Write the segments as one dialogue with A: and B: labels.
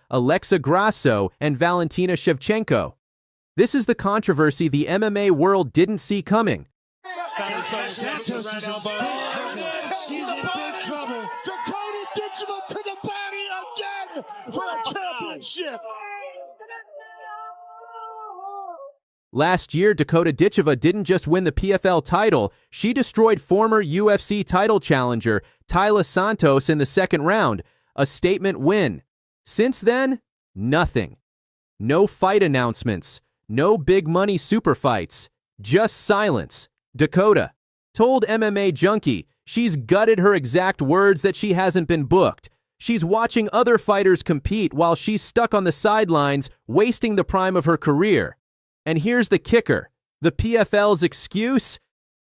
A: Alexa Grasso, and Valentina Shevchenko. This is the controversy the MMA world didn't see coming.
B: Santos is in big trouble. Dakota-Ditcheve to the body again for a championship.
A: Last year, Dakota-Ditcheve didn't just win the PFL title, she destroyed former UFC title challenger Taila Santos in the second round, a statement win. Since then, nothing. No fight announcements, no big money super fights, just silence. Dakota told MMA Junkie she's gutted her exact words that she hasn't been booked. She's watching other fighters compete while she's stuck on the sidelines, wasting the prime of her career. And here's the kicker. The PFL's excuse?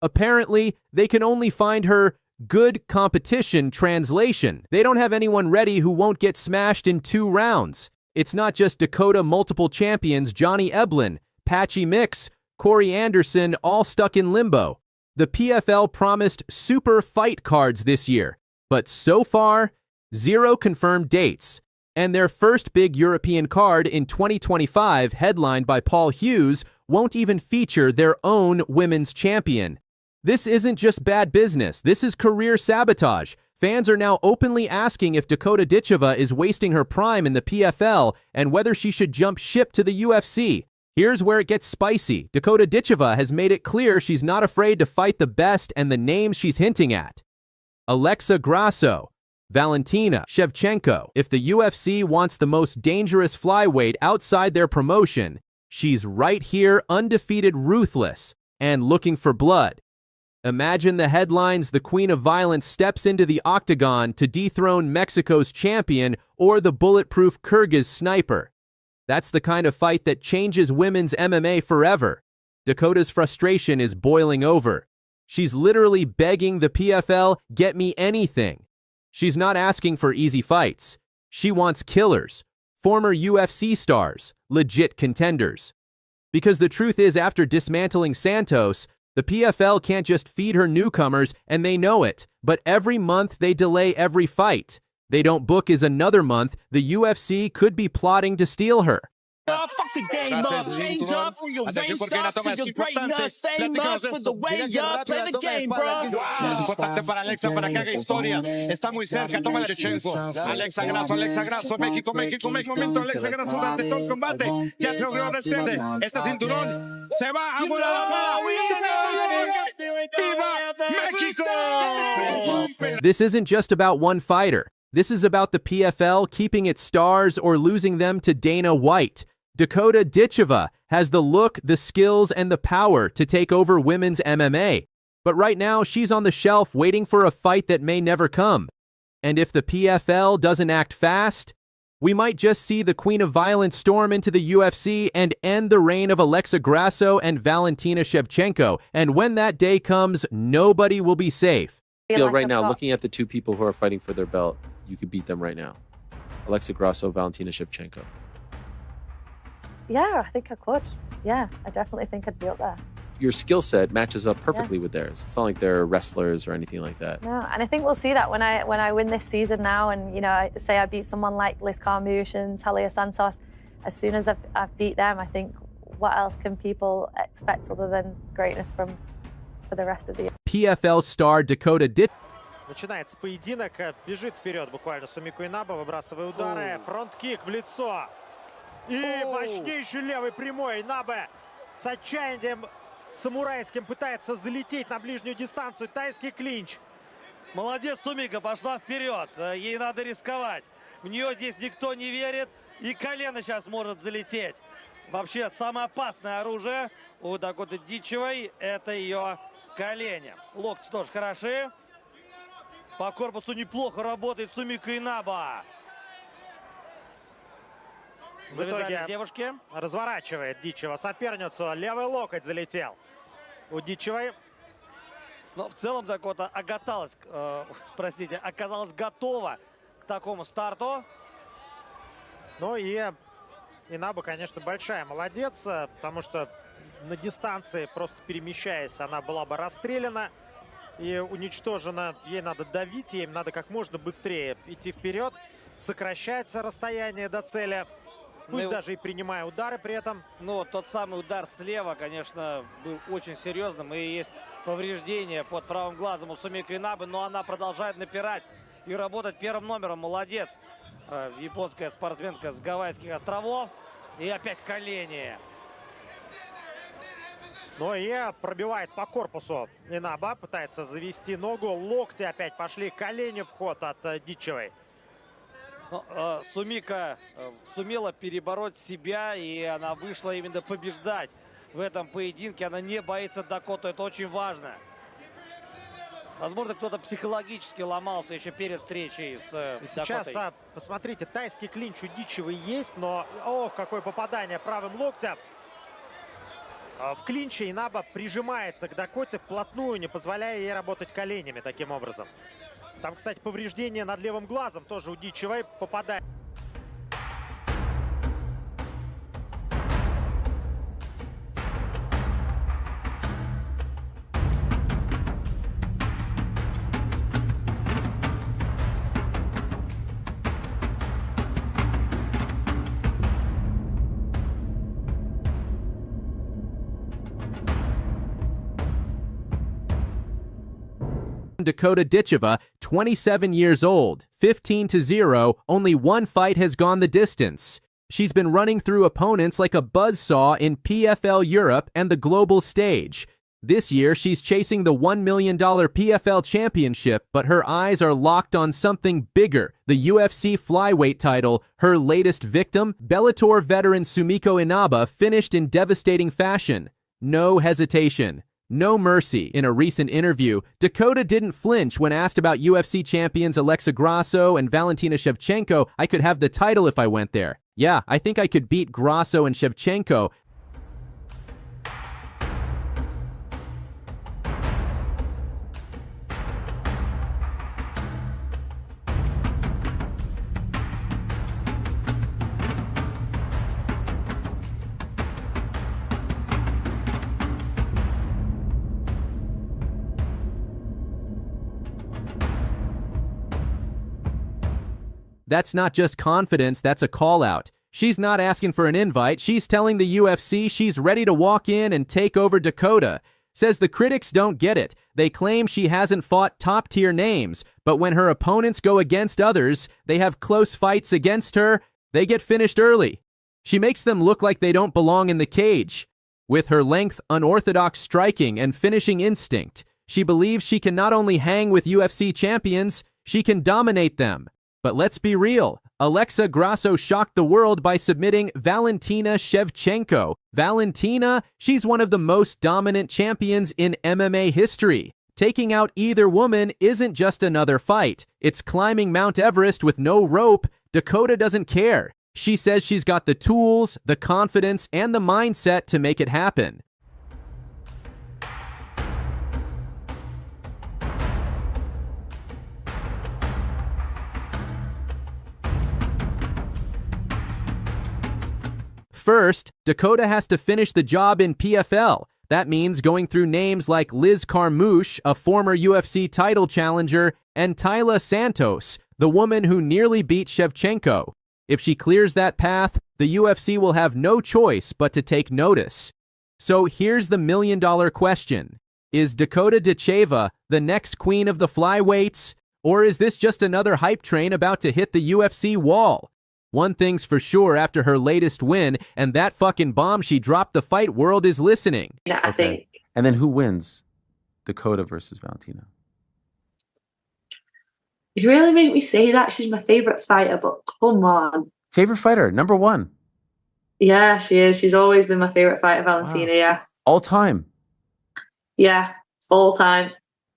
A: Apparently, they can only find her good competition translation. They don't have anyone ready who won't get smashed in 2 rounds. It's not just Dakota multiple champions Johnny Eblen, Patchy Mix, Corey Anderson all stuck in limbo. The PFL promised super fight cards this year, but so far, 0 confirmed dates. And their first big European card in 2025, headlined by Paul Hughes, won't even feature their own women's champion. This isn't just bad business, this is career sabotage. Fans are now openly asking if Dakota-Ditcheve is wasting her prime in the PFL and whether she should jump ship to the UFC. Here's where it gets spicy. Dakota-Ditcheve has made it clear she's not afraid to fight the best and the names she's hinting at: Alexa Grasso, Valentina Shevchenko. If the UFC wants the most dangerous flyweight outside their promotion, she's right here, undefeated, ruthless, and looking for blood. Imagine the headlines: the Queen of Violence steps into the octagon to dethrone Mexico's champion or the bulletproof Kyrgyz sniper. That's the kind of fight that changes women's MMA forever. Dakota's frustration is boiling over. She's literally begging the PFL, get me anything. She's not asking for easy fights. She wants killers, former UFC stars, legit contenders. Because the truth is, after dismantling Santos, the PFL can't just feed her newcomers, and they know it. But every month they delay every fight they don't book is another month. The UFC could be plotting to steal her.
C: Fuck the game up, change up from your vain stuff to your greatness, famous with the way up, play the game, bro.
D: Importante para Alexa para que haga historia. Está muy cerca, toma Shevchenko. Alexa Grasso, México. Momento, Alexa Grasso durante todo el combate. Ya se logró descender. Este cinturón se va a volar. ¡Viva México!
A: This isn't just about one fighter. This is about the PFL keeping its stars or losing them to Dana White. Dakota-Ditcheve has the look, the skills, and the power to take over women's MMA. But right now, she's on the shelf waiting for a fight that may never come. And if the PFL doesn't act fast, we might just see the Queen of Violence storm into the UFC and end the reign of Alexa Grasso and Valentina Shevchenko. And when that day comes, nobody will be safe.
E: Right now, looking at the 2 people who are fighting for their belt, you could beat them right now. Alexa Grasso, Valentina Shevchenko.
F: Yeah, I think I could. Yeah, I definitely think I'd be up there.
E: Your skill set matches up perfectly with theirs. It's not like they're wrestlers or anything like that.
F: No, and I think we'll see that when I win this season now, and say I beat someone like Liz Carmouche and Taila Santos. As soon as I've beat them, I think what else can people expect other than greatness for the rest of the year?
A: PFL star Dakota-Ditcheve.
G: Начинается поединок, бежит вперед буквально сумика-ленабо, выбрасывая удары, фронт-кик в лицо. И мощнейший левый прямой. Набе с отчаянием самурайским пытается залететь на ближнюю дистанцию. Тайский клинч.
C: Молодец, Сумика, пошла вперед. Ей надо рисковать. В нее здесь никто не верит. И колено сейчас может залететь. Вообще, самое опасное оружие у Дакоты-Дитчевой — это ее колени. Локти тоже хороши. По корпусу неплохо работает Сумика-ленабо.
G: В итоге девушки разворачивает Дитчева соперницу. Левый локоть залетел у Дитчевой.
C: Но в целом Дакота оказалась готова к такому старту.
G: Ну и Ленабо, конечно, большая молодец, потому что на дистанции, просто перемещаясь, она была бы расстреляна и уничтожена. Ей надо давить, ей надо как можно быстрее идти вперед. сокращается расстояние до цели. Пусть даже и принимая удары при этом.
C: Ну, тот самый удар слева, конечно, был очень серьезным. И есть повреждение под правым глазом у Сумика-Инабы, но она продолжает напирать и работать первым номером. Молодец. Японская спортсменка с Гавайских островов. И опять колени.
G: Но и пробивает по корпусу Инаба. Пытается завести ногу. Локти опять пошли. Колени в ход от Дитчевой.
C: Сумика сумела перебороть себя, и она вышла именно побеждать в этом поединке. Она не боится Дакоту, это очень важно. Возможно, кто-то психологически ломался еще перед встречей с Дакотой.
G: Сейчас, посмотрите, тайский клинч у Дитчевой есть, но, ох, какое попадание правым локтем. В клинче Инаба прижимается к Дакоте вплотную, не позволяя ей работать коленями таким образом. Там, кстати, повреждение над левым глазом тоже у Дитчевой попадает.
A: Dakota-Ditcheve, 27 years old, 15-0, only one fight has gone the distance. She's been running through opponents like a buzzsaw in PFL Europe and the global stage. This year, she's chasing the $1 million PFL championship, but her eyes are locked on something bigger, the UFC flyweight title. Her latest victim, Bellator veteran Sumika-Lanabo, finished in devastating fashion. No hesitation. No mercy. In a recent interview, Dakota didn't flinch when asked about UFC champions Alexa Grasso and Valentina Shevchenko. I could have the title if I went there. Yeah, I think I could beat Grasso and Shevchenko. That's not just confidence, that's a call-out. She's not asking for an invite, she's telling the UFC she's ready to walk in and take over Dakota. Says the critics don't get it. They claim she hasn't fought top-tier names, but when her opponents go against others, they have close fights against her, they get finished early. She makes them look like they don't belong in the cage. With her length, unorthodox striking, and finishing instinct, she believes she can not only hang with UFC champions, she can dominate them. But let's be real, Alexa Grasso shocked the world by submitting Valentina Shevchenko. Valentina, she's one of the most dominant champions in MMA history. Taking out either woman isn't just another fight. It's climbing Mount Everest with no rope. Dakota doesn't care. She says she's got the tools, the confidence, and the mindset to make it happen. First, Dakota has to finish the job in PFL. That means going through names like Liz Carmouche, a former UFC title challenger, and Taila Santos, the woman who nearly beat Shevchenko. If she clears that path, the UFC will have no choice but to take notice. So here's the million-dollar question. Is Dakota-Ditcheve the next queen of the flyweights? Or is this just another hype train about to hit the UFC wall? One thing's for sure after her latest win, and that fucking bomb she dropped, the fight world is listening.
H: Yeah, I think.
E: And then who wins? Dakota versus Valentina.
H: You really make me say that. She's my favorite fighter, but come on.
E: Favorite fighter, number one.
H: Yeah, she is. She's always been my favorite fighter, Valentina.
E: Wow.
H: Yeah.
E: All time.
H: Yeah, all time.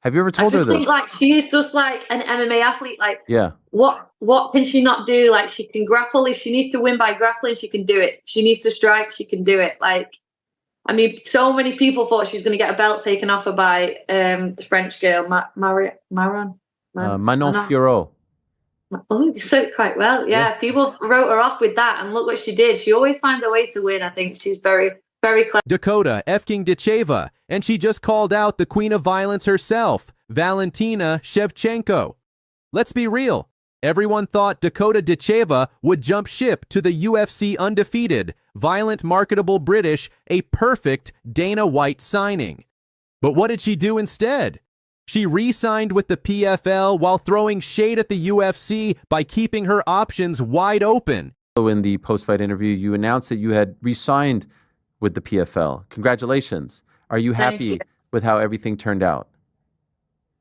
E: Have you ever told her
H: I
E: this?
H: just think like she's just like an MMA athlete. Like,
E: yeah.
H: What can she not do? Like, she can grapple. If she needs to win by grappling, she can do it. If she needs to strike, she can do it. Like, I mean, so many people thought she was going to get a belt taken off her by the French girl, Manon
E: Fiorot.
H: Oh, you said it quite well. Yeah, people wrote her off with that, and look what she did. She always finds a way to win. I think she's very, very clever.
A: Dakota-Ditcheve, and she just called out the queen of violence herself, Valentina Shevchenko. Let's be real. Everyone thought Dakota-Ditcheve would jump ship to the UFC undefeated, violent, marketable British, a perfect Dana White signing. But what did she do instead? She re-signed with the PFL while throwing shade at the UFC by keeping her options wide open.
E: In the post-fight interview, you announced that you had re-signed with the PFL. Congratulations. Are you happy with how everything turned out?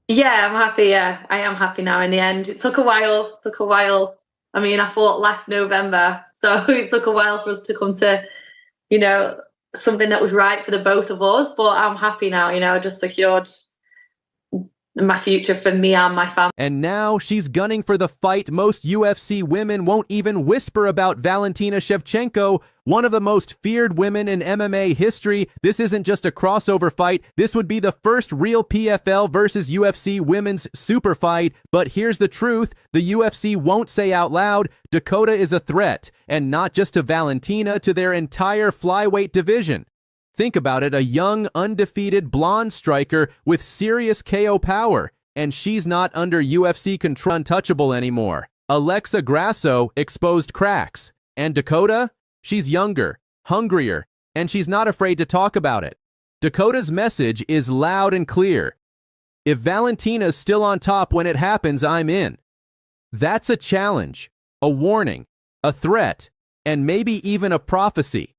H: Yeah, I'm happy. Yeah, I am happy now in the end. It took a while. I mean, I fought last November, so it took a while for us to come to, you know, something that was right for the both of us. But I'm happy now, you know, I just secured my future for me and my family.
A: And now she's gunning for the fight most UFC women won't even whisper about, Valentina Shevchenko, one of the most feared women in MMA history. This isn't just a crossover fight. This would be the first real PFL versus UFC women's super fight. But here's the truth. The UFC won't say out loud, Dakota is a threat, and not just to Valentina, to their entire flyweight division. Think about it, a young, undefeated blonde striker with serious KO power, and she's not under UFC control, untouchable anymore. Alexa Grasso exposed cracks, and Dakota, she's younger, hungrier, and she's not afraid to talk about it. Dakota's message is loud and clear. If Valentina's still on top when it happens, I'm in. That's a challenge, a warning, a threat, and maybe even a prophecy.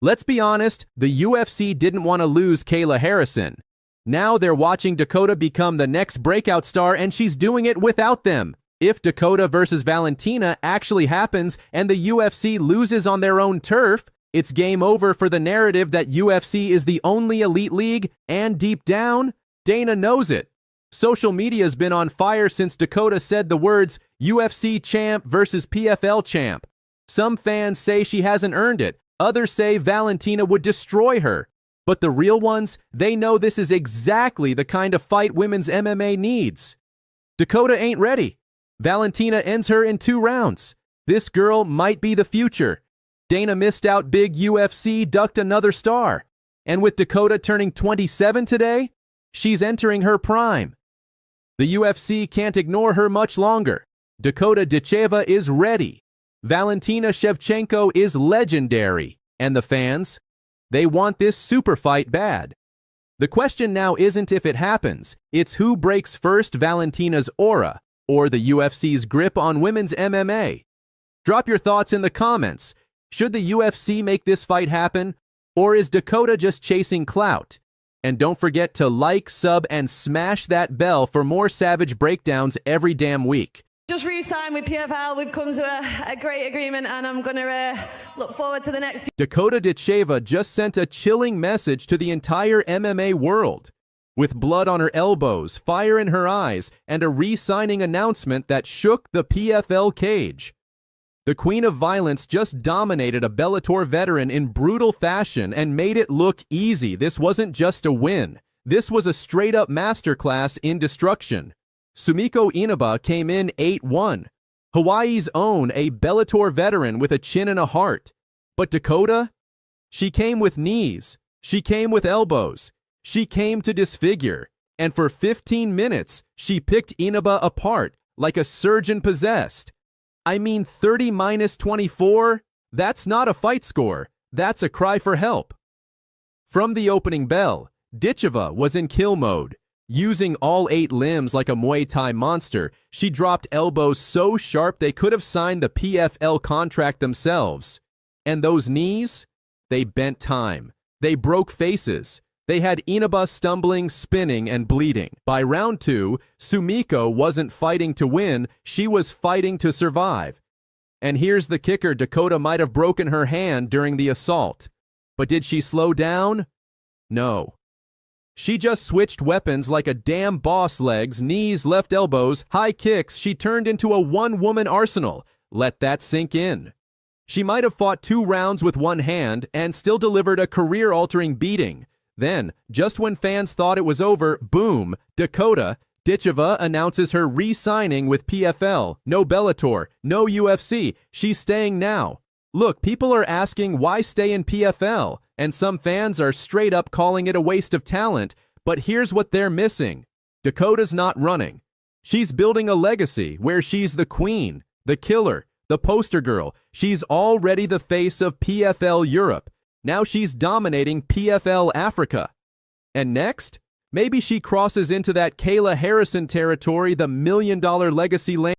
A: Let's be honest, the UFC didn't want to lose Kayla Harrison. Now they're watching Dakota become the next breakout star, and she's doing it without them. If Dakota versus Valentina actually happens and the UFC loses on their own turf, it's game over for the narrative that UFC is the only elite league, and deep down, Dana knows it. Social media's been on fire since Dakota said the words UFC champ versus PFL champ. Some fans say she hasn't earned it. Others say Valentina would destroy her. But the real ones, they know this is exactly the kind of fight women's MMA needs. Dakota ain't ready. Valentina ends her in 2 rounds. This girl might be the future. Dana missed out big. UFC ducked another star. And with Dakota turning 27 today, she's entering her prime. The UFC can't ignore her much longer. Dakota-Ditcheve is ready. Valentina Shevchenko is legendary. And the fans? They want this super fight bad. The question now isn't if it happens, it's who breaks first, Valentina's aura or the UFC's grip on women's MMA. Drop your thoughts in the comments. Should the UFC make this fight happen, or is Dakota just chasing clout? And don't forget to like, sub, and smash that bell for more savage breakdowns every damn week.
I: Just re-signed with PFL. We've come to a great agreement, and I'm going to look forward to the next few.
A: Dakota-Ditcheve just sent a chilling message to the entire MMA world. With blood on her elbows, fire in her eyes, and a re-signing announcement that shook the PFL cage. The Queen of Violence just dominated a Bellator veteran in brutal fashion and made it look easy. This wasn't just a win. This was a straight-up masterclass in destruction. Sumika-Lanabo came in 8-1. Hawaii's own, a Bellator veteran with a chin and a heart. But Dakota? She came with knees. She came with elbows. She came to disfigure. And for 15 minutes, she picked Lanabo apart like a surgeon possessed. I mean, 30-24? That's not a fight score. That's a cry for help. From the opening bell, Ditcheve was in kill mode. Using all 8 limbs like a Muay Thai monster, she dropped elbows so sharp they could have signed the PFL contract themselves. And those knees? They bent time. They broke faces. They had Lanabo stumbling, spinning, and bleeding. By round 2, Sumiko wasn't fighting to win, she was fighting to survive. And here's the kicker, Dakota might have broken her hand during the assault. But did she slow down? No. She just switched weapons like a damn boss. Legs, knees, left elbows, high kicks. She turned into a one-woman arsenal. Let that sink in. She might have fought 2 rounds with one hand and still delivered a career-altering beating. Then, just when fans thought it was over, boom, Dakota-Ditcheve announces her re-signing with PFL. No Bellator, no UFC. She's staying now. Look, people are asking why stay in PFL, and some fans are straight up calling it a waste of talent, but here's what they're missing. Dakota's not running. She's building a legacy where she's the queen, the killer, the poster girl. She's already the face of PFL Europe. Now she's dominating PFL Africa. And next, maybe she crosses into that Kayla Harrison territory, the $1 million legacy lane.